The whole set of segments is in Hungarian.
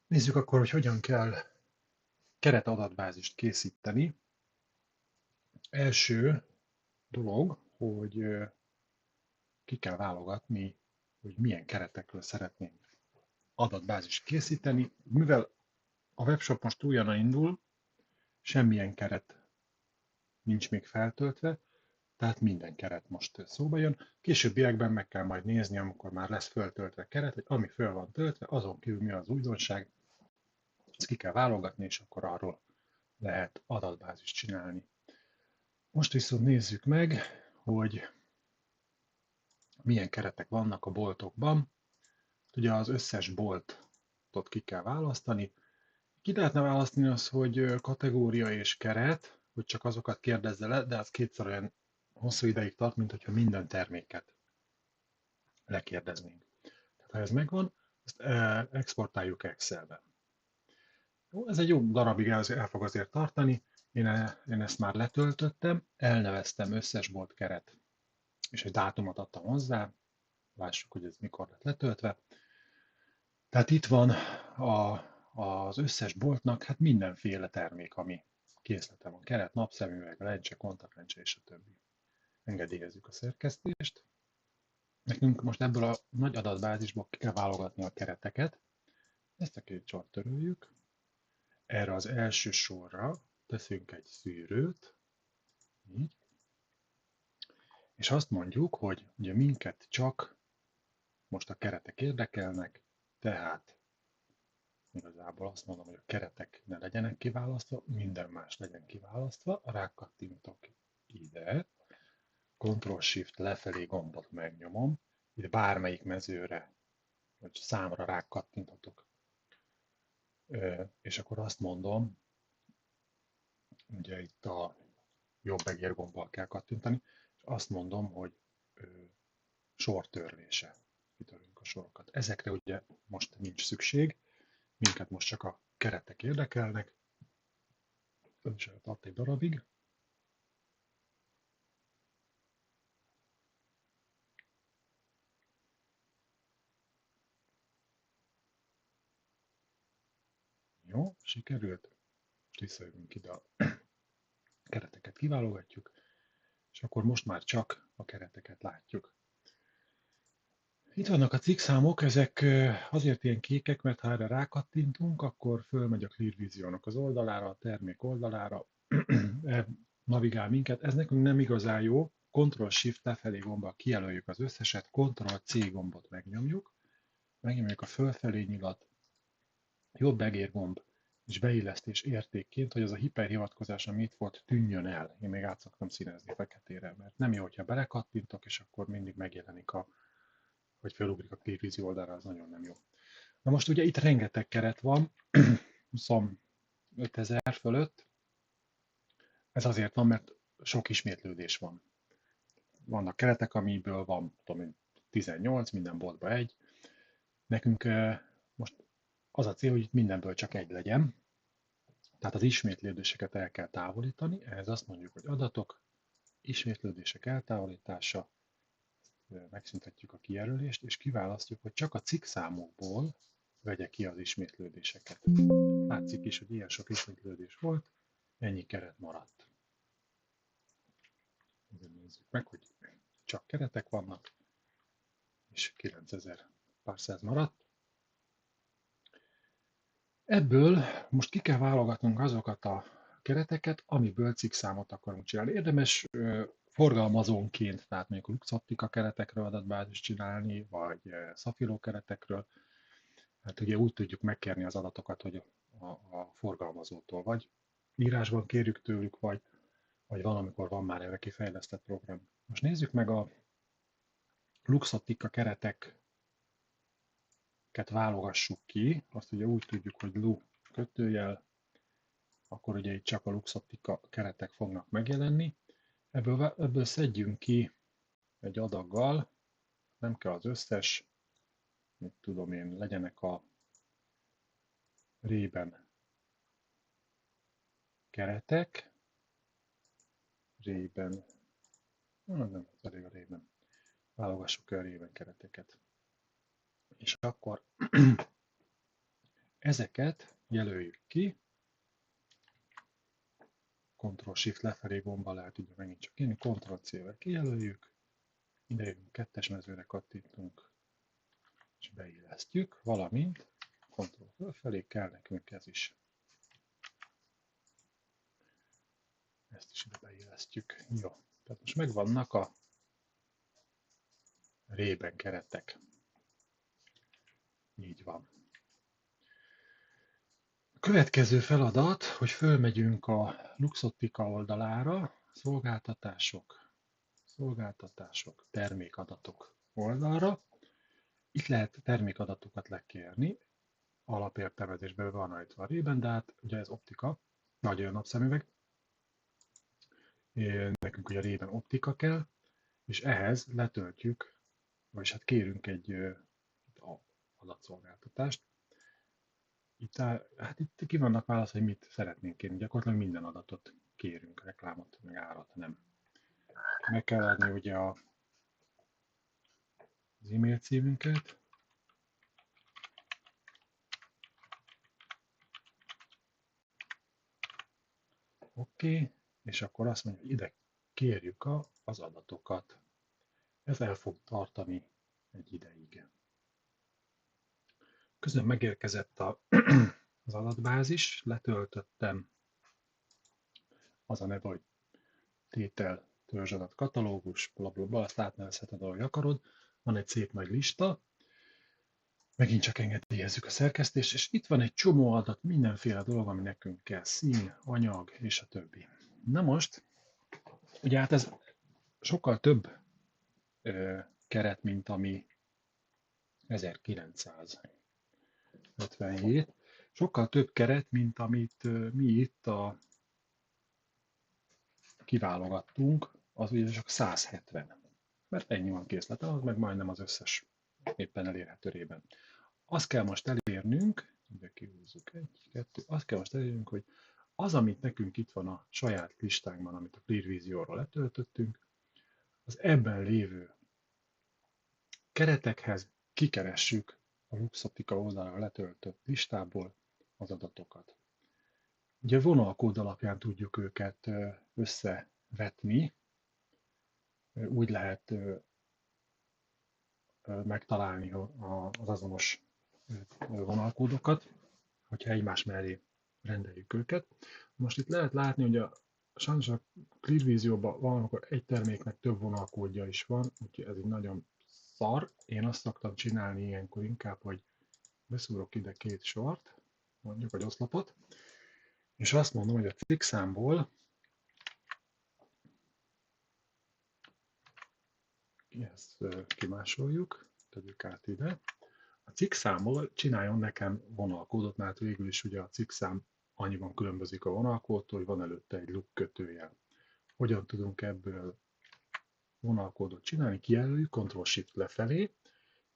Nézzük akkor, hogy hogyan kell keretadatbázist készíteni. Első dolog, hogy ki kell válogatni, hogy milyen keretekről szeretnénk adatbázist készíteni. Mivel a webshop most újonnan indul, semmilyen keret nincs még feltöltve, tehát minden keret most szóba jön. Későbbiekben meg kell majd nézni, amikor már lesz föltöltve keret, hogy ami föl van töltve, azon kívül mi az újdonság, ezt ki kell válogatni, és akkor arról lehet adatbázist csinálni. Most viszont nézzük meg, hogy milyen keretek vannak a boltokban. Ugye az összes boltot ki kell választani. Ki lehetne választani az, hogy kategória és keret, hogy csak azokat kérdezze le, de az kétszer olyan hosszú ideig tart, mint hogyha minden terméket lekérdeznénk. Tehát ha ez megvan, ezt exportáljuk Excelbe. Jó, ez egy jó darabig el fog azért tartani. Én ezt már letöltöttem, elneveztem összes bolt keret, és egy dátumot adtam hozzá, lássuk, hogy ez mikor lett letöltve. Tehát itt van az összes boltnak hát mindenféle termék, ami készlete van. Keret, napszemüveg, lencse, kontaktlencse és a többi. Engedélyezzük a szerkesztést. Nekünk most ebből a nagy adatbázisból ki kell válogatni a kereteket. Ezt a két sort töröljük. Erre az első sorra teszünk egy szűrőt, így, és azt mondjuk, hogy ugye minket csak most a keretek érdekelnek, tehát igazából azt mondom, hogy a keretek ne legyenek kiválasztva, minden más legyen kiválasztva, rákattintok ide, Ctrl-Shift lefelé gombot megnyomom, itt bármelyik mezőre, vagy számra rákattinthatok, és akkor azt mondom, ugye itt a jobb egér gombbal kell kattintani, és azt mondom, hogy sortörlése. Kitörünk a sorokat. Ezekre ugye most nincs szükség, minket most csak a keretek érdekelnek, és eltart egy darabig. Jó, sikerült. Most visszajövünk ide, a kereteket kiválogatjuk, és akkor most már csak a kereteket látjuk. Itt vannak a cikkszámok, ezek azért ilyen kékek, mert ha erre rákattintunk, akkor fölmegy a Clear Vision-nak az oldalára, a termék oldalára, navigál minket. Ez nekünk nem igazán jó. Ctrl-Shift lefelé gombbal kijelöljük az összeset, Ctrl-C gombot megnyomjuk a fölfelé nyilat, jobb egérgomb és beillesztés értékként, hogy az a hiperhivatkozás, ami itt volt, tűnjön el. Én még át szoktam színezni feketére, mert nem jó, hogyha belekattintok, és akkor mindig megjelenik hogy felugrik a tévízi oldalra, az nagyon nem jó. Na most ugye itt rengeteg keret van, 25 000 fölött. Ez azért van, mert sok ismétlődés van. Vannak keretek, amiből van, tudom, 18, minden boltba egy. Nekünk most az a cél, hogy itt mindenből csak egy legyen. Tehát az ismétlődéseket el kell távolítani. Ehhez azt mondjuk, hogy adatok, ismétlődések eltávolítása, megszüntetjük a kijelölést, és kiválasztjuk, hogy csak a cikkszámokból vegye ki az ismétlődéseket. Látszik is, hogy ilyen sok ismétlődés volt, ennyi keret maradt. Nézzük meg, hogy csak keretek vannak, és 9000 pár száz maradt. Ebből most ki kell válogatnunk azokat a kereteket, amiből cikkszámot akarunk csinálni. Érdemes forgalmazónként, tehát mondjuk Luxoptica keretekről adatbázist csinálni, vagy Szafiro keretekről. Hát ugye úgy tudjuk megkérni az adatokat, hogy a forgalmazótól vagy írásban kérjük tőlük, vagy valamikor van már erre kifejlesztett program. Most nézzük meg a Luxoptica kereteket válogassuk ki, azt ugye úgy tudjuk, hogy lu kötőjel, akkor ugye itt csak a Luxoptica keretek fognak megjelenni. Ebből szedjünk ki egy adaggal, nem kell az összes, mit tudom én, legyenek a rében keretek, rében, nem, elég a rében, válogassuk el a rében kereteket. És akkor Ezeket jelöljük ki, Ctrl-Shift lefelé gombbal lehet ugye megint csak írni, Ctrl-C-vel kijelöljük, ide jövünk, kettes mezőre kattintunk, és beillesztjük, valamint Ctrl fölfelé kell nekünk ez is. Ezt is ide beillesztjük. Jó, tehát most megvannak a rében keretek. Így van. A következő feladat, hogy fölmegyünk a Luxottica oldalára, szolgáltatások, termékadatok oldalra. Itt lehet termékadatokat lekérni, alapértelmezésben van rajta a rében, de hát ugye ez optika, nagy olyan napszemüveg. Nekünk ugye rében optika kell, és ehhez letöltjük, vagyis hát kérünk egy adatszolgáltatást. Itt ki vannak válasz, hogy mit szeretnénk kérni. Gyakorlatilag minden adatot kérünk, reklámot, meg árat nem. Meg kell adni ugye az e-mail címünket. Oké, és akkor azt mondjuk, hogy ide kérjük az adatokat. Ez el fog tartani egy ideig. Közben megérkezett az adatbázis, letöltöttem, az a neve, hogy tétel törzsadat katalógus, blablabla, azt átnevezheted, ahogy akarod. Van egy szép nagy lista, megint csak engedélyezzük a szerkesztést, és itt van egy csomó adat, mindenféle dolog, ami nekünk kell, szín, anyag, és a többi. Na most, ugye hát ez sokkal több keret, mint ami 1957, sokkal több keret, mint amit mi itt kiválogattunk, az ugye csak 170. Mert ennyi van készleten, az meg majdnem az összes éppen elérhető rében. Azt kell most elérnünk, ide kihúzzuk azt kell most elérnünk, hogy az, amit nekünk itt van a saját listánkban, amit a ClearVisionról letöltöttünk, az ebben lévő keretekhez kikeressük a Luxottica oldalra letöltött listából az adatokat. Ugye vonalkód alapján tudjuk őket összevetni, úgy lehet megtalálni az azonos vonalkódokat, hogyha egymás mellé rendeljük őket. Most itt lehet látni, hogy sajnos a ClearVisionban van, amikor egy terméknek több vonalkódja is van, úgyhogy ez így nagyon szar. Én azt szoktam csinálni ilyenkor inkább, hogy beszúrok ide két sort, mondjuk, vagy oszlopot, és azt mondom, hogy a cikkszámból ezt kimásoljuk, tegyük át ide. A cikkszámból csináljon nekem vonalkódot, mert végül is ugye a cikkszám annyiban különbözik a vonalkódtól, hogy van előtte egy look kötőjel. Hogyan tudunk ebből vonalkódot csinálni? Kijelöljük, Ctrl-Shift lefelé,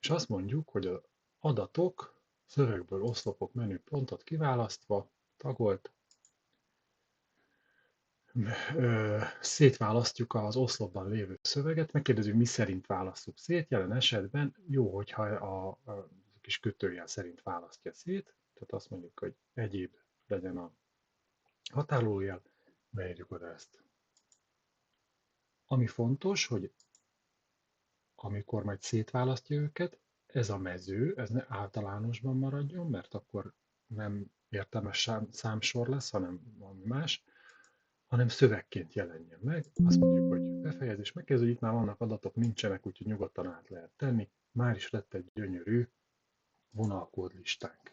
és azt mondjuk, hogy az adatok, szövegből oszlopok menüpontot kiválasztva, tagolt, szétválasztjuk az oszlopban lévő szöveget, megkérdezzük, mi szerint választjuk szét, jelen esetben jó, hogyha a kis kötőjel szerint választja szét, tehát azt mondjuk, hogy egyéb legyen a határolójel, beírjuk oda ezt. Ami fontos, hogy amikor majd szétválasztja őket, ez a mező, ez ne általánosban maradjon, mert akkor nem értelmes számsor lesz, hanem valami más, hanem szövegként jelenjen meg. Azt mondjuk, hogy befejezés, megkezdő, itt már vannak adatok, nincsenek, úgyhogy nyugodtan át lehet tenni. Már is lett egy gyönyörű vonalkódlistánk.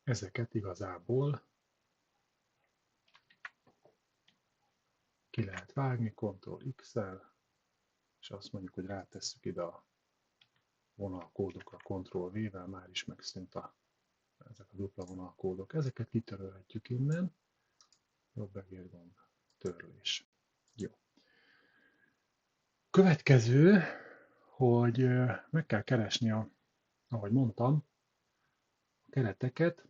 Ezeket igazából ki lehet vágni, Ctrl-X-el, és azt mondjuk, hogy rátesszük ide a vonalkódokra, Ctrl-V-vel, már is megszűnt ezek a dupla vonalkódok. Ezeket kitörölhetjük innen. Jobb egérgomb, törlés. Jó. Következő, hogy meg kell keresni, ahogy mondtam, a kereteket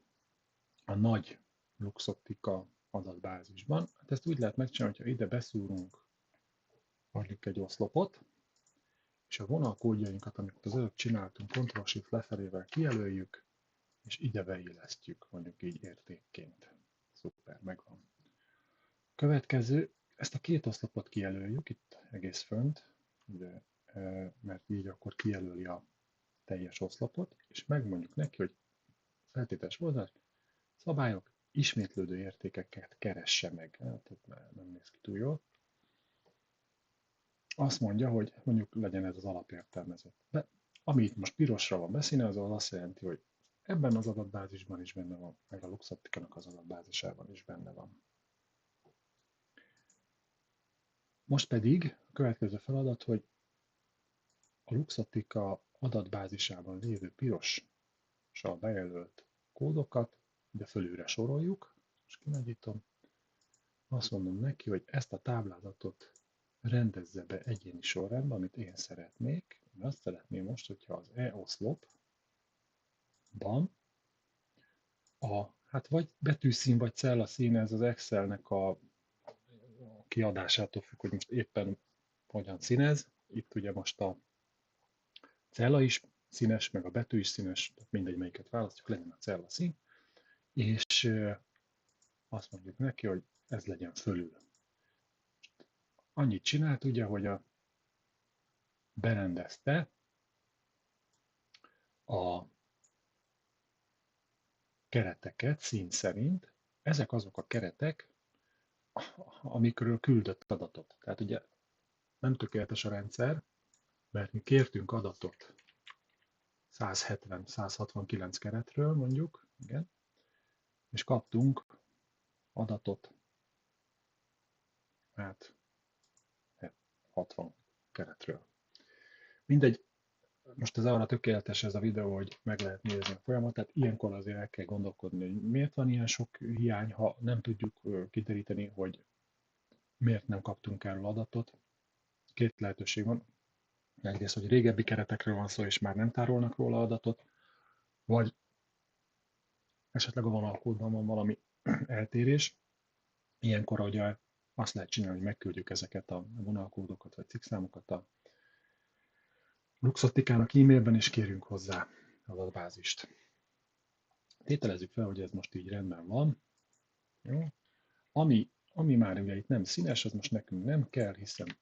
a nagy Luxottica adatbázisban. Hát ezt úgy lehet megcsinálni, hogyha ide beszúrunk mondjuk egy oszlopot, és a vonalkódjainkat, amiket az előbb csináltunk, Ctrl-Shift lefelével kijelöljük, és ide beillesztjük, mondjuk így értékként. Szuper, megvan. Következő, ezt a két oszlopot kijelöljük, itt egész fönt, ugye, mert így akkor kijelöli a teljes oszlopot, és megmondjuk neki, hogy feltételes oldal, szabályok, ismétlődő értékeket keresse meg. Hát nem néz ki túl jól. Azt mondja, hogy mondjuk legyen ez az alapértelmezett. De ami itt most pirosra van beszínezve, az azt jelenti, hogy ebben az adatbázisban is benne van, meg a Luxottica-nak az adatbázisában is benne van. Most pedig a következő feladat, hogy a Luxottica adatbázisában lévő pirossal bejelölt kódokat ide fölülre soroljuk, és kinagítom. Azt mondom neki, hogy ezt a táblázatot rendezze be egyéni sorrendben, amit én szeretnék. Én azt szeretném most, hogyha az e-oszlopban hát vagy betűszín, vagy cellaszín, ez az Excelnek a kiadásától függ, hogy most éppen hogyan színez. Itt ugye most a cella is színes, meg a betű is színes, mindegy, melyiket választjuk, legyen a cella szín, és azt mondjuk neki, hogy ez legyen fölül. Annyit csinált ugye, hogy berendezte a kereteket szín szerint. Ezek azok a keretek, amikről küldött adatot. Tehát ugye nem tökéletes a rendszer, mert mi kértünk adatot 170-169 keretről mondjuk, igen, és kaptunk adatot hát 60 keretről. Mindegy, most ez arra tökéletes ez a videó, hogy meg lehet nézni a folyamatot, ilyenkor azért el kell gondolkodni, hogy miért van ilyen sok hiány, ha nem tudjuk kideríteni, hogy miért nem kaptunk erről adatot. Két lehetőség van. Egyrészt, hogy régebbi keretekről van szó, és már nem tárolnak róla adatot, vagy esetleg a vonalkódban van valami eltérés. Ilyenkor ugye azt lehet csinálni, hogy megküldjük ezeket a vonalkódokat vagy cikkszámokat a Luxottica-nak e-mailben, és kérünk hozzá adatbázist. Tételezzük fel, hogy ez most így rendben van. Jó? Ami már ugye itt nem színes, az most nekünk nem kell, hiszen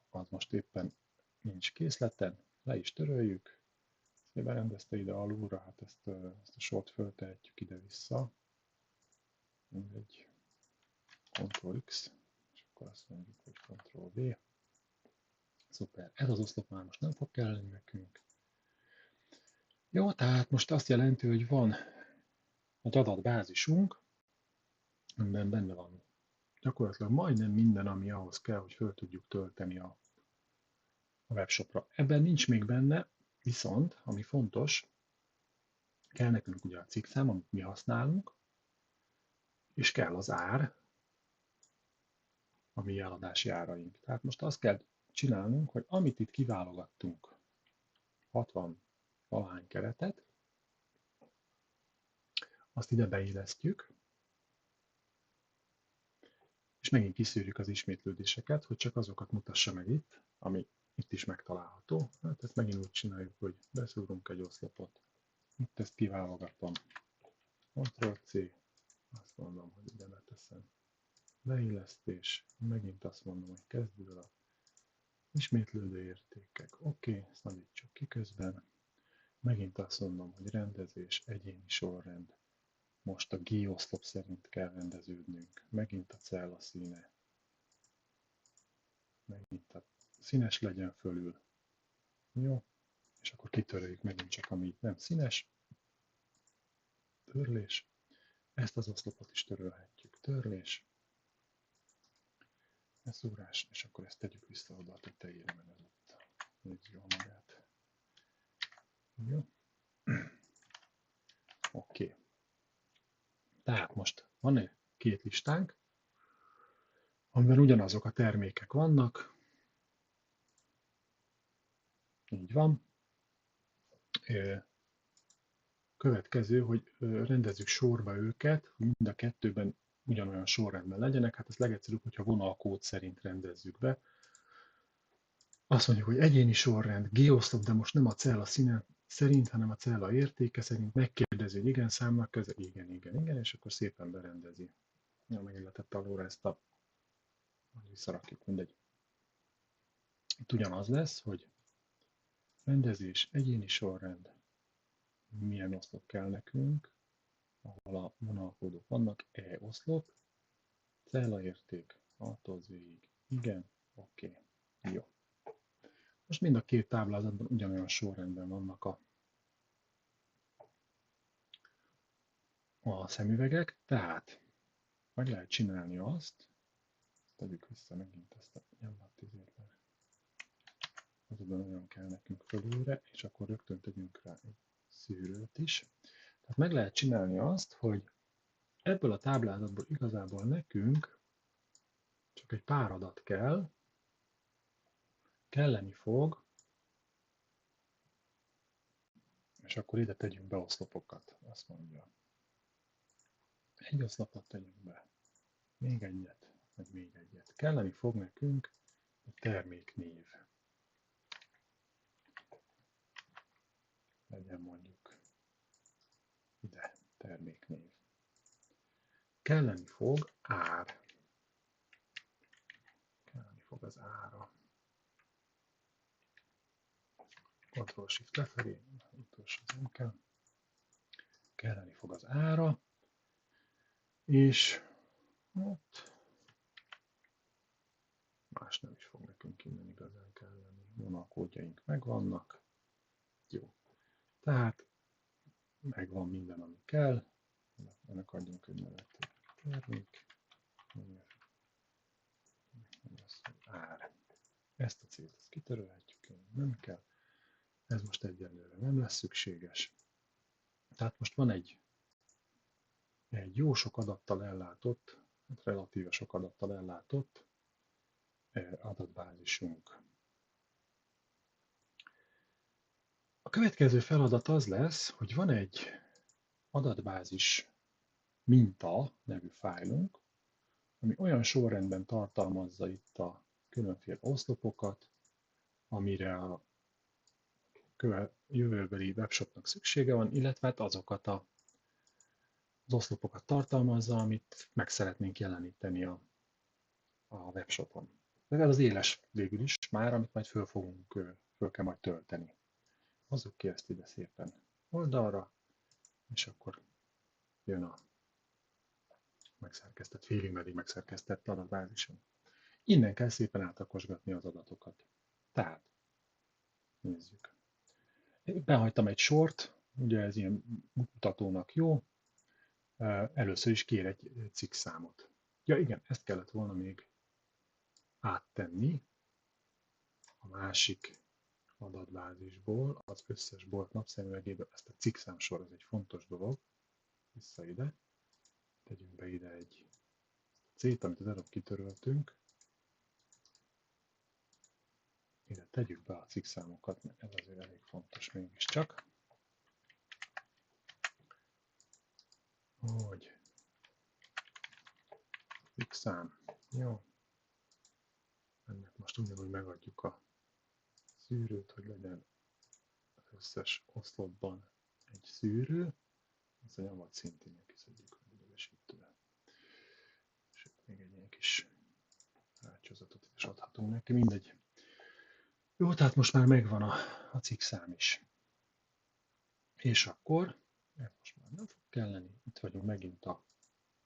az most éppen nincs készleten, le is töröljük. Ezt berendezte ide alulra, hát ezt a sort föltehetjük ide-vissza. Mindegy, Ctrl-X, és akkor azt mondjuk, hogy Ctrl-V. Szuper, ez az oszlop már most nem fog kelleni nekünk. Jó, tehát most azt jelenti, hogy van egy adatbázisunk, amiben benne van gyakorlatilag majdnem minden, ami ahhoz kell, hogy föl tudjuk tölteni a webshopra. Ebben nincs még benne, viszont, ami fontos, kell nekünk ugye a cikkszám, amit mi használunk, és kell az ár, a mi eladási áraink. Tehát most azt kell csinálnunk, hogy amit itt kiválogattunk, 60 valahány keretet, azt ide beillesztjük, és megint kiszűrjük az ismétlődéseket, hogy csak azokat mutassa meg itt, ami itt is megtalálható. Hát ezt megint úgy csináljuk, hogy beszúrunk egy oszlopot. Itt ezt kiválogatom. Ctrl-C, azt mondom, hogy ide beteszem. Beillesztés, megint azt mondom, hogy kezdőről a ismétlődő értékek. Oké, ezt nagyítsuk ki közben. Megint azt mondom, hogy rendezés, egyéni sorrend. Most a G oszlop szerint kell rendeződnünk. Megint a cella színe. Megint a színes legyen fölül. Jó, és akkor kitöröljük megint csak, ami nem színes. Törlés. Ezt az oszlopot is törölhetjük. Törlés. Leszúrás, és akkor ezt tegyük vissza oda a tetejére, mert ez ott nézd jól magát. Jó. Oké. Tehát most van egy két listánk, amiben ugyanazok a termékek vannak. Így van. Következő, hogy rendezzük sorba őket, hogy mind a kettőben ugyanolyan sorrendben legyenek. Hát ez legegyszerűbb, hogyha vonalkód szerint rendezzük be. Azt mondjuk, hogy egyéni sorrend, G-oszlop, de most nem a cella színe szerint, hanem a cella értéke szerint megkérdezi, hogy igen, számnak köze, igen, igen, igen, és akkor szépen berendezi. Ja, megilletett alóra ezt a, visszarakjuk, mindegy. Itt ugyanaz lesz, hogy rendezés, egyéni sorrend, milyen oszlop kell nekünk, ahol a vonalkódok vannak, E-oszlop, cella érték, A-tól Z-ig, igen, oké, jó. Most mind a két táblázatban ugyanolyan sorrendben vannak a szemüvegek, tehát meg lehet csinálni azt, tegyük vissza megint ezt a nyombattizét, mert azonban olyan kell nekünk fölülre, és akkor rögtön tegyünk rá egy szűrőt is. Tehát meg lehet csinálni azt, hogy ebből a táblázatból igazából nekünk csak egy pár adat kell, kelleni fog, és akkor ide tegyünk be oszlopokat, azt mondja. Egy oszlopot tegyünk be, még egyet, vagy még egyet. Kelleni fog nekünk egy terméknév. Legyen mondjuk ide terméknév. Kelleni fog ár. Kelleni fog az ára. Ctrl-Shift lefelé, utolsó nem kell. Kelleni fog az ára, és ott más nem is fog nekünk innen igazán kelleni. Vonalkódjaink megvannak. Jó. Tehát megvan minden, ami kell. Ennek adjunk egy nevet. Termék. Ár. Ezt a célt ezt kitörölhetjük, nem kell. Ez most egyelőre nem lesz szükséges. Tehát most van egy jó sok adattal ellátott, relatíve sok adattal ellátott adatbázisunk. A következő feladat az lesz, hogy van egy adatbázis minta nevű fájlunk, ami olyan sorrendben tartalmazza itt a különféle oszlopokat, amire a jövőbeli webshopnak szüksége van, illetve hát azokat az oszlopokat tartalmazza, amit meg szeretnénk jeleníteni a webshopon. Ez az éles végül is már, amit majd föl kell majd tölteni. Hozzuk ki ezt ide szépen oldalra, és akkor jön a megszerkesztett, félig meddig megszerkesztett adatbázison. Innen kell szépen átakosgatni az adatokat. Tehát, nézzük. Behagytam egy sort, ugye ez ilyen mutatónak jó. Először is kér egy cikkszámot. Ja igen, ezt kellett volna még áttenni a másik adatbázisból, az összes bolt napszemüvegéből. Ezt a cikkszámsor, ez egy fontos dolog. Vissza ide. Tegyünk be ide egy C-t, amit az előbb kitöröltünk. Ide tegyük be a cikkszámokat, mert ez azért elég fontos mégiscsak. Hogy cikkszám. Jó. Ennek most ugyanúgy megadjuk a szűrőt, hogy legyen az összes oszlopban egy szűrő. Ez a nyomat szintén kiszedjük a idegesítőre. És még egy ilyen kis rácsozatot is adhatunk neki, mindegy. Jó, tehát most már megvan a cikkszám is. És akkor, ez most már nem fog kelleni, itt vagyunk megint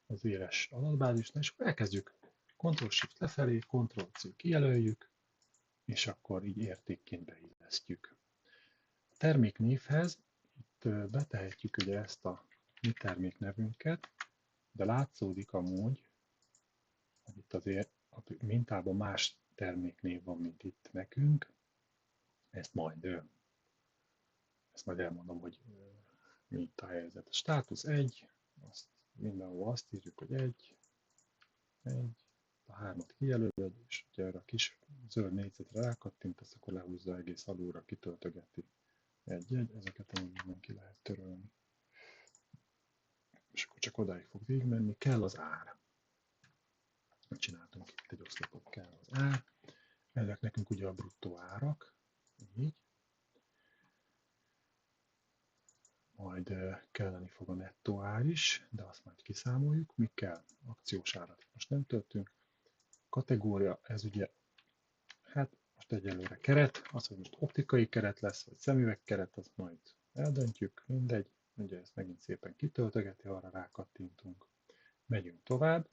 az éles adatbázisnál, és akkor elkezdjük Ctrl-Shift lefelé, Ctrl-C kijelöljük, és akkor így értékként beillesztjük. A terméknévhez itt betehetjük ugye ezt a mi terméknevünket, de látszódik amúgy, hogy itt azért a mintában más terméknév van, mint itt nekünk. Ezt majd elmondom, hogy mi itt a helyzet. A státusz 1, azt mindenhol azt írjuk, hogy 1, a 3-at kijelölöd, és ha erre a kis zöld négyzetre rákattintasz, akkor lehúzza egész alulra, kitöltögeti egy-egy, ezeket amúgy minden ki lehet törölni. És akkor csak odáig fog végigmenni, kell az ár. Csináltunk itt egy oszlopot, kell az ár. Ezek nekünk ugye a bruttó árak, így. Majd kelleni fog a nettó ár is, de azt majd kiszámoljuk. Mi kell? Akciós árat most nem töltünk. Kategória, ez ugye, hát most egyelőre keret, az, hogy most optikai keret lesz, vagy szemüveg keret, azt majd eldöntjük, mindegy. Ugye ezt megint szépen kitöltögeti, arra rákattintunk. Megyünk tovább.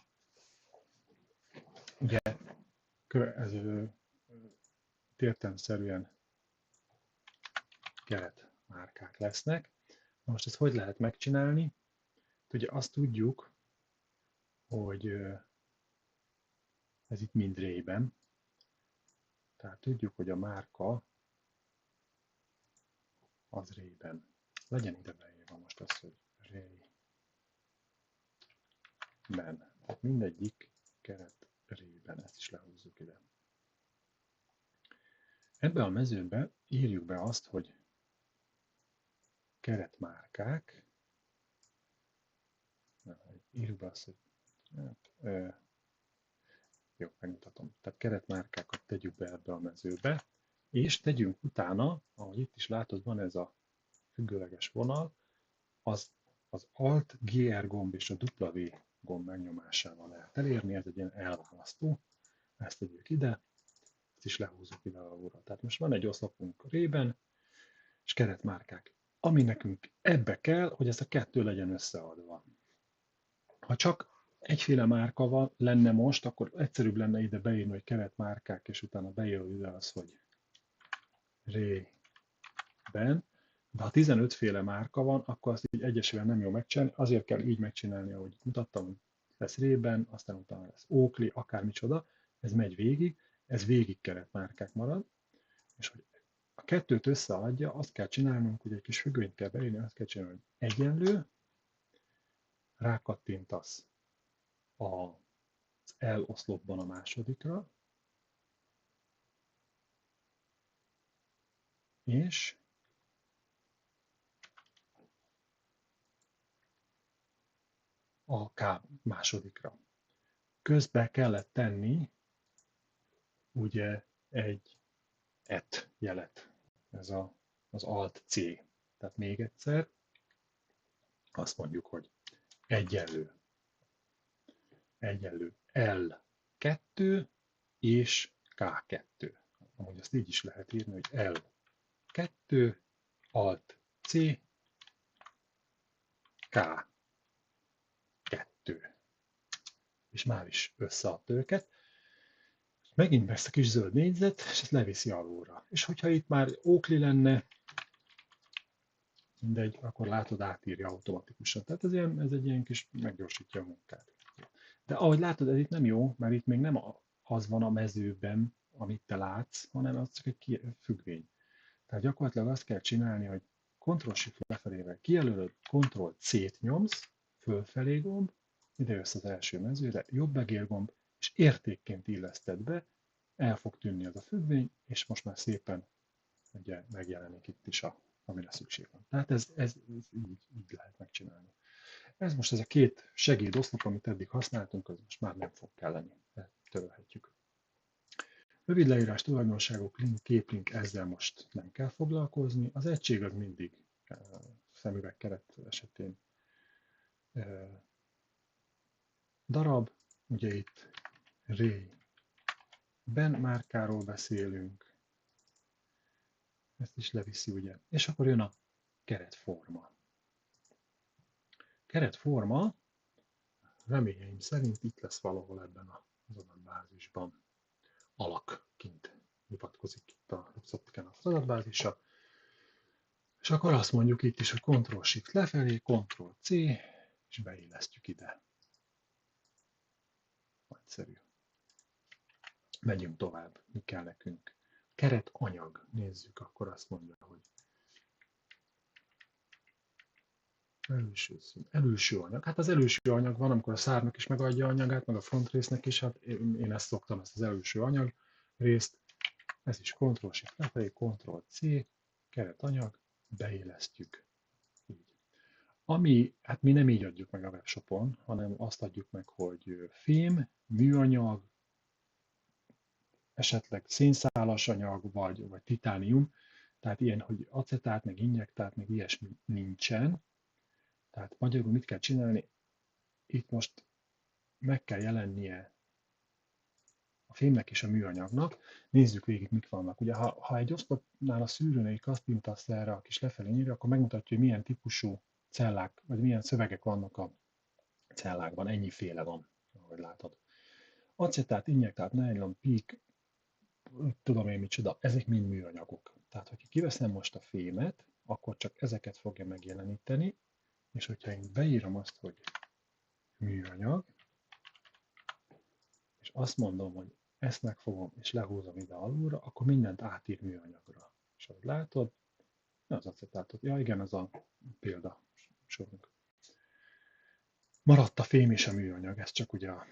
Ugye ez értelemszerűen keretmárkák lesznek. Na most ezt hogy lehet megcsinálni? Ugye azt tudjuk, hogy ez itt mind Ray-ben. Tehát tudjuk, hogy a márka az Ray-ben. Legyen ide beírva most az, hogy Ray-ben. Tehát mindegyik keret Ray-ben. Ezt is lehúzzuk ide. Ebbe a mezőbe írjuk be azt, hogy keretmárkák. Írjuk be azt, hogy jó, megmutatom. Tehát keretmárkákat tegyük be ebbe a mezőbe, és tegyünk utána, ahogy itt is látod, van ez a függőleges vonal, az Alt, GR gomb és a W gomb megnyomásával lehet elérni, ez egy ilyen elválasztó, ezt tegyük ide, ezt is lehúzzuk ide alulra. Tehát most van egy oszlopunk Ray-ben, és keretmárkák. Ami nekünk ebbe kell, hogy ez a kettő legyen összeadva. Ha csak egyféle márka van, lenne most, akkor egyszerűbb lenne ide beírni, hogy keretmárkák, és utána beírni ide az, hogy Ray-ben. De ha 15 féle márka van, akkor azt így egyesével nem jó megcsinálni, azért kell így megcsinálni, ahogy mutattam, lesz Ray-ben, aztán utána lesz Oakley, akármicsoda, ez megy végig, ez végig keretmárkák marad, és hogy a kettőt összeadja, azt kell csinálnunk, hogy egy kis függönyt kell beírni, azt kell csinálni, hogy egyenlő, rákattintasz az eloszlopban a másodikra, és a K másodikra. Közbe kellett tenni ugye egy et jelet, ez az Alt C. Tehát még egyszer azt mondjuk, hogy egyenlő L2 és K2. Amúgy azt így is lehet írni, hogy L2, Alt C, K2. És már is összeadta őket. Megint lesz a kis zöld négyzet, és ezt leviszi alulra. És hogyha itt már Oakley lenne, mindegy, akkor látod, átírja automatikusan. Tehát ez egy ilyen kis meggyorsítja a munkát. De ahogy látod, ez itt nem jó, mert itt még nem az van a mezőben, amit te látsz, hanem az csak egy függvény. Tehát gyakorlatilag azt kell csinálni, hogy Ctrl-Shift lefelével kijelölöd, Ctrl-C-t nyomsz, fölfelé gomb, ide jössz az első mezőre, jobb egérgomb, és értékként illeszted be, el fog tűnni az a függvény, és most már szépen ugye megjelenik itt is, amire szükség van. Tehát ez így lehet megcsinálni. Ez a két segédoszlop, amit eddig használtunk, az most már nem fog kelleni. Törölhetjük. Rövid leírás, tulajdonságok, link, képlink, ezzel most nem kell foglalkozni. Az egység az mindig szemüvegkeret esetén darab. Ugye itt Ray-ben márkáról beszélünk. Ezt is leviszi, ugye. És akkor jön a keretforma. Keretforma reményeim szerint itt lesz valahol ebben az adatbázisban. Alakként hivatkozik itt a Luxoptikának az adatbázisa. És akkor azt mondjuk itt is, hogy Ctrl-Shift lefelé, Ctrl-C, és beillesztjük ide. Nagyszerű. Megyünk tovább. Mi kell nekünk? Keretanyag. Nézzük, akkor azt mondja, hogy előső anyag. Hát az előső anyag van, amikor a szárnak is megadja anyagát, meg a frontrésznek is. Hát én ezt szoktam, ezt az előső anyag részt. Ez is Ctrl-Shift lefelé, Ctrl-C, keretanyag, beillesztjük. Így. Hát mi nem így adjuk meg a webshopon, hanem azt adjuk meg, hogy fém, műanyag, esetleg szénszálas anyag, vagy titánium, tehát ilyen, hogy acetát, meg injektát, meg ilyesmi nincsen. Tehát magyarul mit kell csinálni? Itt most meg kell jelennie a fémnek és a műanyagnak. Nézzük végig, mik vannak. Ugye, ha egy oszlopnál a szűrőnél kattintesz erre a kis lefelé nyílra, akkor megmutatja, hogy milyen típusú cellák, vagy milyen szövegek vannak a cellákban. Ennyiféle van, ahogy látod. Acetát, injektát, nylon, PIK, tudom én micsoda, ezek mind műanyagok. Tehát, hogyha kiveszem most a fémet, akkor csak ezeket fogja megjeleníteni, és hogyha én beírom azt, hogy műanyag, és azt mondom, hogy ezt megfogom és lehúzom ide alulra, akkor mindent átír műanyagra. És ahogy látod, az acetátot, ja igen, az a példa sorunk. Maradt a fém és a műanyag, ez csak ugye a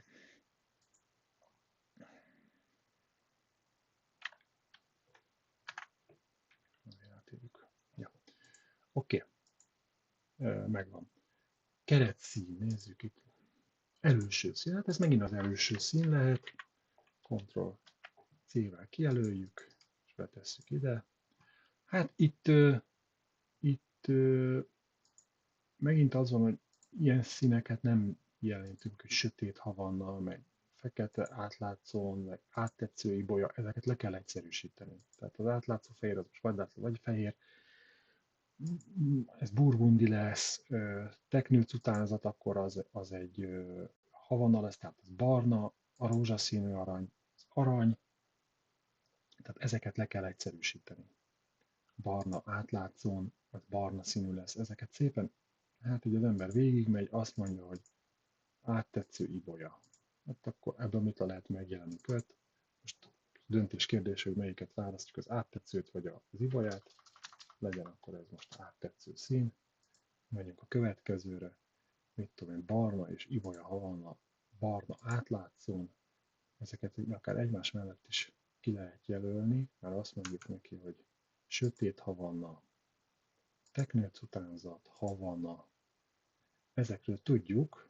ja. Oké, megvan. Keretszín, nézzük itt. Előső szín, hát ez megint az előső szín lehet. Ctrl-C-vel kijelöljük, és betesszük ide. Hát itt megint az van, hogy ilyen színeket nem jelentünk, hogy sötét havanna, meg fekete átlátszón, meg áttetsző ibolya, ezeket le kell egyszerűsíteni. Tehát az átlátszó fehér, az most vagy látszó, vagy fehér, ez burgundi lesz, teknőc utánzat, akkor az egy havanna lesz, tehát az barna, a rózsaszínű arany, az arany, tehát ezeket le kell egyszerűsíteni. Barna átlátszón, vagy barna színű lesz, ezeket szépen, hát így az ember végigmegy, azt mondja, hogy áttetsző ibolya. Hát akkor ebből mit lehet megjelenni köt. Most döntés kérdés, hogy melyiket választjuk, az áttetszőt vagy az ibolyát. Legyen akkor ez most áttetsző szín. Megyünk a következőre. Mit tudom én, barna és ibolya havanna, barna átlátszón. Ezeket akár egymás mellett is ki lehet jelölni, mert azt mondjuk neki, hogy sötét havanna, teknőc utánzat, havanna. Ezekről tudjuk,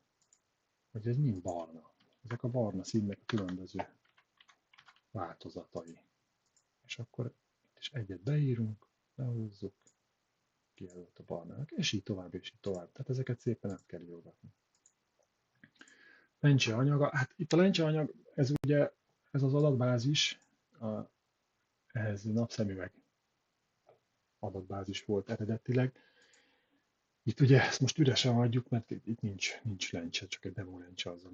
hogy ez mind barna. Ezek a barna színnek a különböző változatai. És akkor itt is egyet beírunk, lehúzzuk, kijelölt a barnának, és így tovább, és így tovább. Tehát ezeket szépen át kell írogatni. Lencse anyaga, hát itt a lencse anyag, ez ugye, ez az adatbázis, ehhez napszemüveg adatbázis volt eredetileg. Itt ugye ezt most üresen hagyjuk, mert itt nincs lencse, csak egy demo lencse, azzal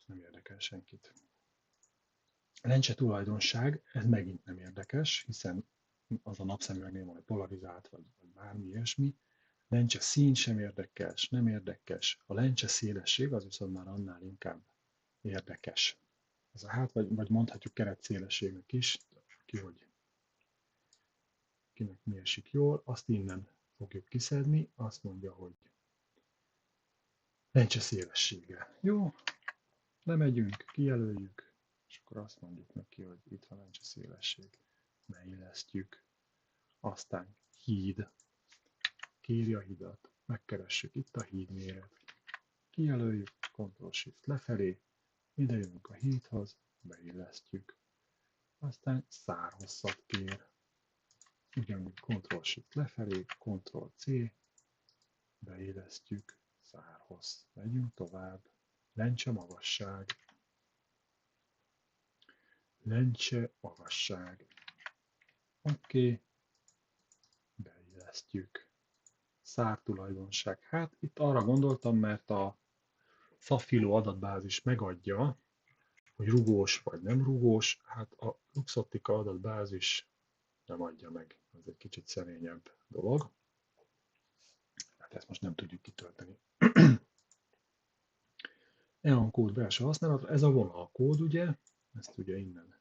nem érdekel senkit. A lencse tulajdonság, ez megint nem érdekes, hiszen az a napszemüvegnél van polarizált, vagy bármi ilyesmi. Lencse szín sem érdekes, nem érdekes. A lencse szélesség az viszont már annál inkább érdekes. Ez a hát, vagy mondhatjuk keretszélességnek is, kinek mi esik jól, azt innen fogjuk kiszedni, azt mondja, hogy lencse szélessége. Jó, lemegyünk, kijelöljük, és akkor azt mondjuk neki, hogy itt van lencse szélesség. Beillesztjük. Aztán híd. Kéri a hidat. Megkeressük itt a híd méret. Kijelöljük, Ctrl-Shift lefelé, ide jövünk a hídhoz, beillesztjük. Aztán szárhosszat kér. Ugyanúgy Ctrl-Shift lefelé, Ctrl-C, beillesztjük, szárhossz. Megyünk tovább. Lencse magasság. Lencse magasság. Oké. Beillesztjük. Szártulajdonság. Hát itt arra gondoltam, mert a Szafilo adatbázis megadja, hogy rugós vagy nem rugós, hát a Luxottica adatbázis nem adja meg. Ez egy kicsit szerényebb dolog. Hát ezt most nem tudjuk kitölteni. EON kód belső használatra, ez a vonalkód, ugye? Ezt ugye innen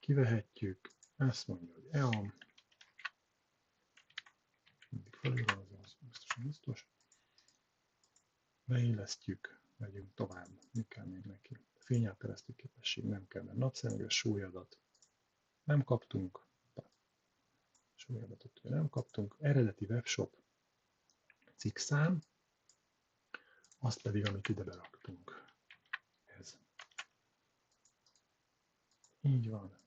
kivehetjük. Ezt mondja, hogy EON. Mindig felírom, az biztos. Beillesztjük, megyünk tovább. Mi kell még neki? Fényátteresztő képesség nem kell, mert napszemüveges súlyadat nem kaptunk. Súlyadatot nem kaptunk. Eredeti webshop cikkszám, azt pedig, amit ide beraktunk. Ez. Így van.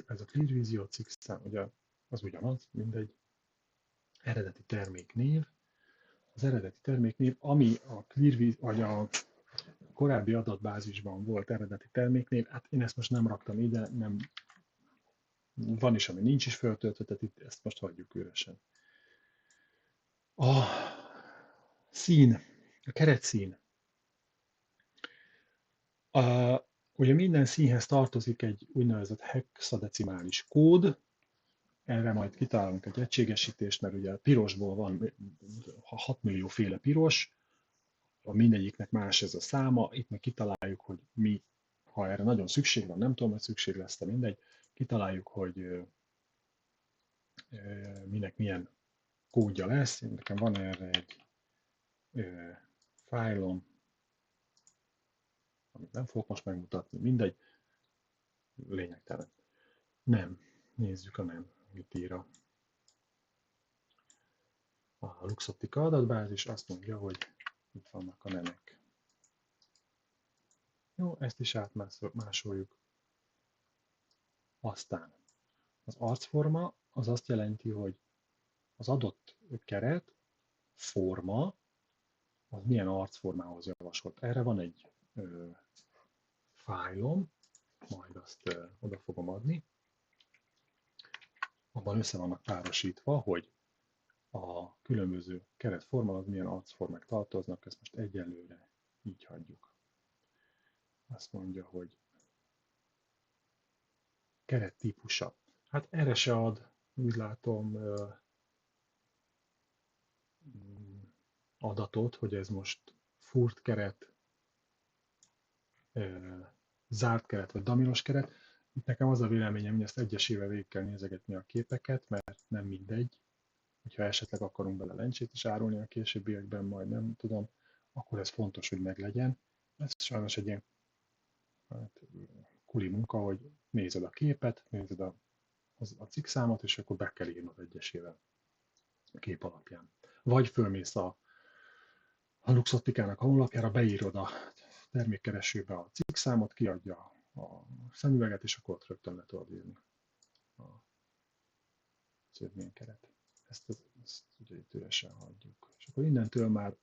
ez a ClearVisio cikkszám, ugye az ugyanaz, mindegy, eredeti terméknév. Az eredeti terméknév, ami a ClearVisio, vagy a korábbi adatbázisban volt eredeti terméknév, hát én ezt most nem raktam ide, nem, van is, ami nincs is föltöltve, tehát itt ezt most hagyjuk üresen. A szín, a keretszín. Ugye minden színhez tartozik egy úgynevezett hexadecimális kód, erre majd kitalálunk egy egységesítést, mert ugye a pirosból van 6 millió féle piros, mindegyiknek más ez a száma, itt meg kitaláljuk, hogy mi, ha erre nagyon szükség van, nem tudom, hogy szükség lesz, de mindegy, kitaláljuk, hogy minek milyen kódja lesz. Nekem van erre egy fájlom, amit nem fogok most megmutatni, mindegy, lényegtelen. Nem, nézzük a nem, mit ír a Luxottica adatbázis, azt mondja, hogy itt vannak a nemek. Jó, ezt is átmásoljuk. Aztán az arcforma az azt jelenti, hogy az adott keret, forma, az milyen arcformához javasolt. Erre van egy fájlom, majd azt oda fogom adni. Abban össze vannak párosítva, hogy a különböző keretformához milyen arcformák tartoznak, ezt most egyelőre így hagyjuk. Azt mondja, hogy keret típusa. Hát erre se ad, úgy látom, adatot, hogy ez most furt keret, zárt keret vagy daminos keret. Itt nekem az a véleményem, hogy ezt egyesével végig kell nézegetni a képeket, mert nem mindegy. Hogyha esetleg akarunk bele lencsét is árulni a későbbiekben, majd nem tudom, akkor ez fontos, hogy meglegyen. Ez sajnos egy ilyen kuli munka, hogy nézed a képet, nézed a cikkszámot, és akkor be kell írnod egyesével a kép alapján. Vagy fölmész a Luxottikának a honlapjára, beírod a termékkeresőbe a cikkszámot, kiadja a szemüveget, és akkor ott rögtön le tudod írni a szövménykeret. Ezt ugye itt üresen hagyjuk. És akkor innentől már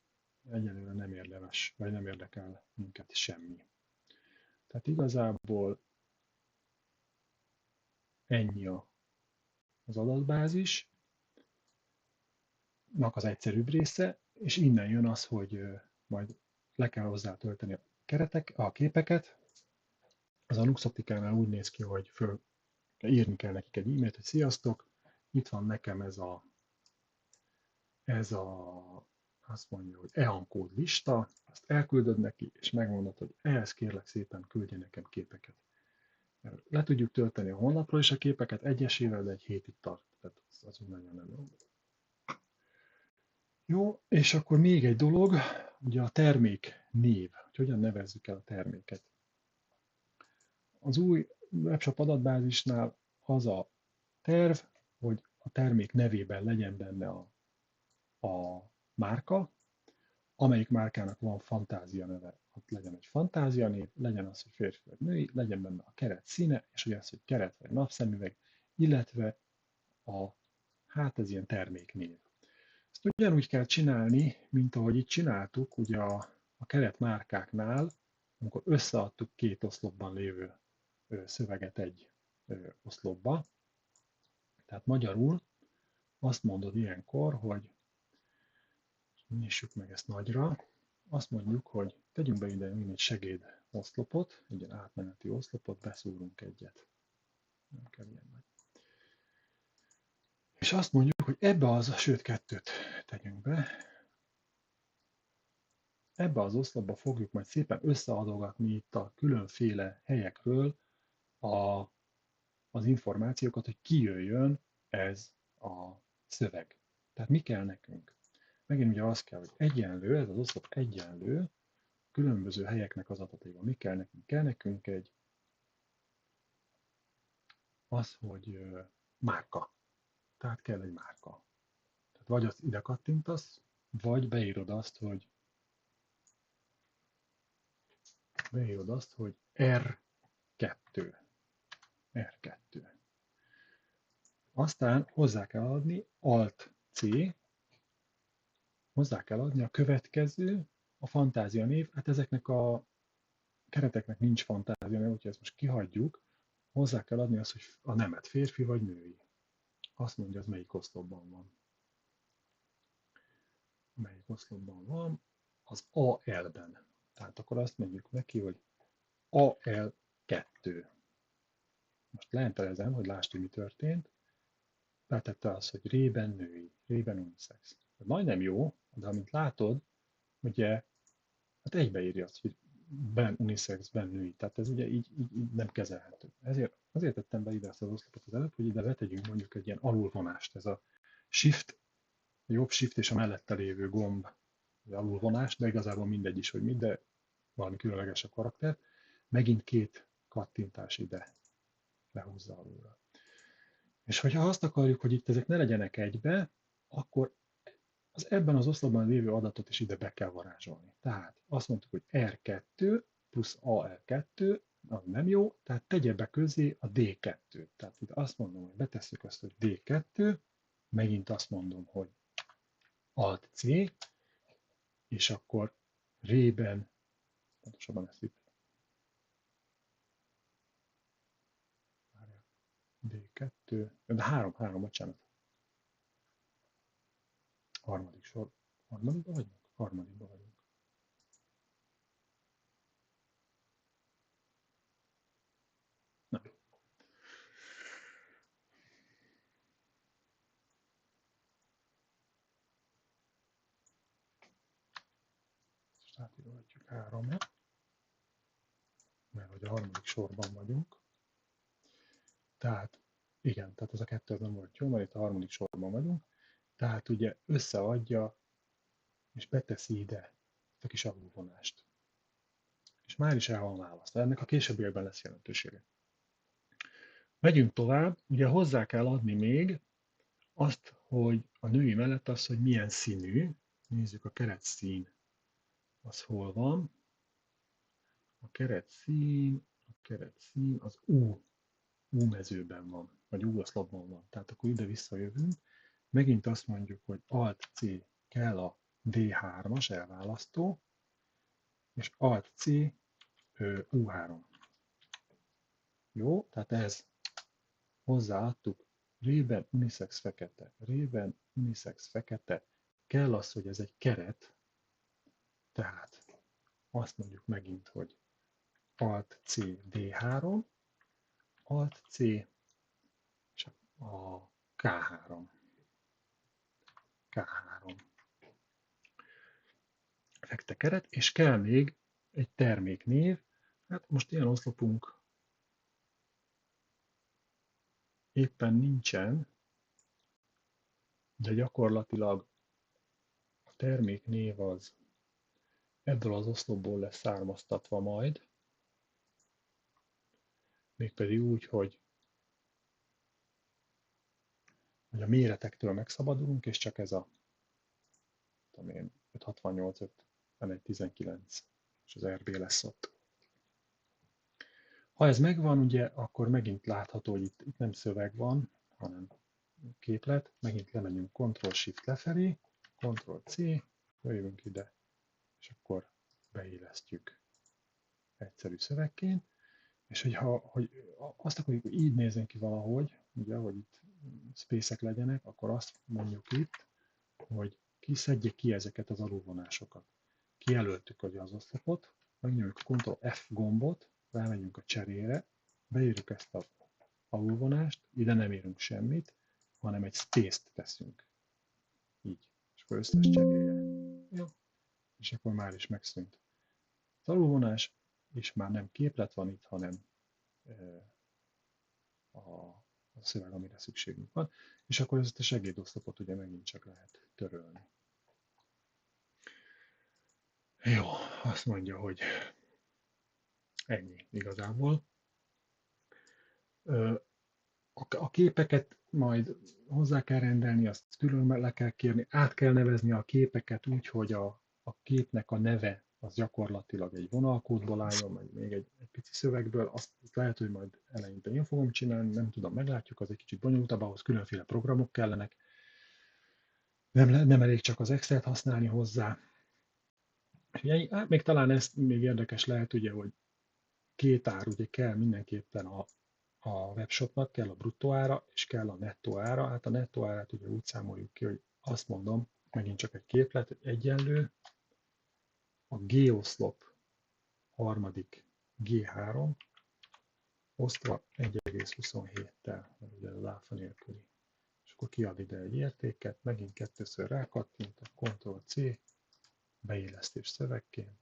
egyelőre nem érdemes, vagy nem érdekel minket semmi. Tehát igazából ennyi az adatbázisnak az egyszerűbb része, és innen jön az, hogy majd le kell hozzá tölteni a képeket. Az a Luxottikánál úgy néz ki, hogy írni kell nekik egy e-mailt, hogy sziasztok, itt van nekem azt mondja, hogy EAN kód lista, azt elküldöd neki, és megmondod, hogy ehhez kérlek szépen küldje nekem képeket. Le tudjuk tölteni a honlapról is a képeket egyesével, de egy hétig tart, tehát az úgy nagyon nem jó. Jó, és akkor még egy dolog, ugye a termék név, hogy hogyan nevezzük el a terméket. Az új webshop adatbázisnál az a terv, hogy a termék nevében legyen benne a márka, amelyik márkának van fantázia neve, ott legyen egy fantázia név, legyen az, hogy férfi vagy női, legyen benne a keret színe, és ugye az, hogy keret vagy napszemüveg, illetve hát ez ilyen terméknév. Ezt ugyanúgy kell csinálni, mint ahogy itt csináltuk, ugye a keret márkáknál, amikor összeadtuk két oszlopban lévő szöveget egy oszlopba. Tehát magyarul azt mondod ilyenkor, hogy nyissuk meg ezt nagyra, azt mondjuk, hogy tegyünk be ide egy segéd oszlopot, egy ilyen átmeneti oszlopot, beszúrunk egyet. Nem kell ilyen nagy. És azt mondjuk, hogy sőt kettőt tegyünk be, ebbe az oszlopba fogjuk majd szépen összeadogatni itt a különféle helyekről az információkat, hogy kijöjjön ez a szöveg. Tehát mi kell nekünk? Megint ugye az kell, hogy egyenlő, ez az oszlop egyenlő, különböző helyeknek az adataival. Mi kell nekünk? Kell nekünk az, hogy márka. Tehát kell egy márka. Tehát vagy azt ide kattintasz, vagy beírod azt, hogy R2. R2. Aztán hozzá kell adni Alt-C, hozzá kell adni a következő, a fantázia név, hát ezeknek a kereteknek nincs fantázia név, úgyhogy ezt most kihagyjuk, hozzá kell adni azt, hogy a nemet férfi vagy női. Azt mondja, az melyik oszlopban van. Melyik oszlopban van? Az AL-ben. Tehát akkor azt mondjuk neki, hogy AL2. Most leentelezem, hogy lásd, hogy mi történt. Betette azt, hogy rében női, rében unisex. Majdnem jó, de amint látod, ugye, hát egybeírja azt, hogy ben unisex, ben női. Tehát ez ugye így nem kezelhető. Azért tettem be ide ezt az oszlopot az előbb, hogy ide betegyünk mondjuk egy ilyen alulvonást. Ez a shift, a jobb shift és a mellette lévő gomb, az alulvonás, de igazából mindegy is, hogy mind, de valami különleges a karakter. Megint két kattintás ide lehúzza alulra. És hogyha azt akarjuk, hogy itt ezek ne legyenek egybe, akkor az ebben az oszlopban lévő adatot is ide be kell varázsolni. Tehát azt mondtuk, hogy R2 plusz AR2, az nem jó, tehát tegye be közé a D2-t. Tehát itt azt mondom, hogy betesszük azt, hogy D2, megint azt mondom, hogy Alt-C, és akkor rében, pontosabban ezt itt, D2, de 3, bocsánat, harmadik sor, harmadikban vagyunk? Harmadikban vagyunk. Na. Most átírhatjuk 3-ra, mert hogy a harmadik sorban vagyunk. Tehát igen, tehát ez a kettő nem volt jó, mert itt a harmadik sorban vagyunk. Tehát ugye összeadja, és beteszi ide a kis alulvonást. És már is el van választva. Ennek a későbbiekben lesz jelentősége. Megyünk tovább, ugye hozzá kell adni még azt, hogy a női mellett az, hogy milyen színű. Nézzük a keretszín, az hol van. A keretszín az U mezőben van, vagy U oszlopban van. Tehát akkor ide visszajövünk. Megint azt mondjuk, hogy Alt-C kell a D3-as elválasztó, és Alt-C U3. Jó, tehát ez hozzáadtuk rében unisex fekete. Rében unisex fekete. Kell az, hogy ez egy keret, tehát azt mondjuk megint, hogy Alt-C D3, Alt-C és a K3. K3 fekete keret, és kell még egy terméknév. Hát most ilyen oszlopunk éppen nincsen, de gyakorlatilag a terméknév az ebből az oszlopból lesz származtatva majd, mégpedig úgy, hogy a méretektől megszabadulunk, és csak ez a 568, 51, 19, és az RB lesz ott. Ha ez megvan, ugye, akkor megint látható, hogy itt nem szöveg van, hanem képlet. Megint lemegyünk Ctrl-Shift lefelé, Ctrl-C, jövünk ide, és akkor beillesztjük egyszerű szövegként. És hogy azt akarjuk, hogy így nézzen ki valahogy, ugye, hogy itt space-ek legyenek, akkor azt mondjuk itt, hogy szedjék ki ezeket az alulvonásokat. Kijelöltük az oszlopot, megnyomjuk a Ctrl-F gombot, rámegyünk a cserére, beírjuk ezt az alulvonást, ide nem írunk semmit, hanem egy space-t teszünk. Így. És akkor összes cserélje. Jó. És akkor már is megszűnt az alulvonás, és már nem képlet van itt, hanem a szöveg, amire szükségünk van, és akkor ezt a segédoszlopot ugye megint csak lehet törölni. Jó, azt mondja, hogy ennyi igazából. A képeket majd hozzá kell rendelni, azt külön le kell kérni, át kell nevezni a képeket úgy, hogy a képnek a neve az gyakorlatilag egy vonalkódból álljon, meg még egy pici szövegből, azt lehet, hogy majd eleinte én fogom csinálni, nem tudom, meglátjuk, az egy kicsit bonyolultabb, ahhoz különféle programok kellenek, nem elég csak az Excel-t használni hozzá. Hát még talán ez még érdekes lehet, ugye, hogy két ár, ugye kell mindenképpen a webshopnak, kell a bruttó ára, és kell a nettó ára. Hát a nettó árát ugye úgy számoljuk ki, hogy azt mondom, megint csak egy képlet, hogy egyenlő, a G-oszlop harmadik G3 osztva 1,27-tel, mert ugye az áfa nélküli. És akkor kiad ide egy értéket, megint kettőször rákattintok, Ctrl-C, beillesztés szövegként,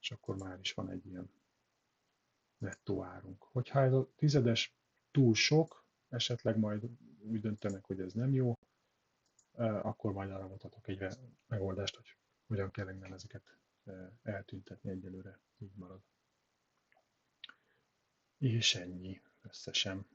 és akkor már is van egy ilyen nettó árunk. Hogyha ez a tizedes túl sok, esetleg majd úgy döntenek, hogy ez nem jó, akkor majd arra mutatok egy megoldást, hogy hogyan kell innen ezeket eltüntetni, egyelőre így marad. És ennyi összesen.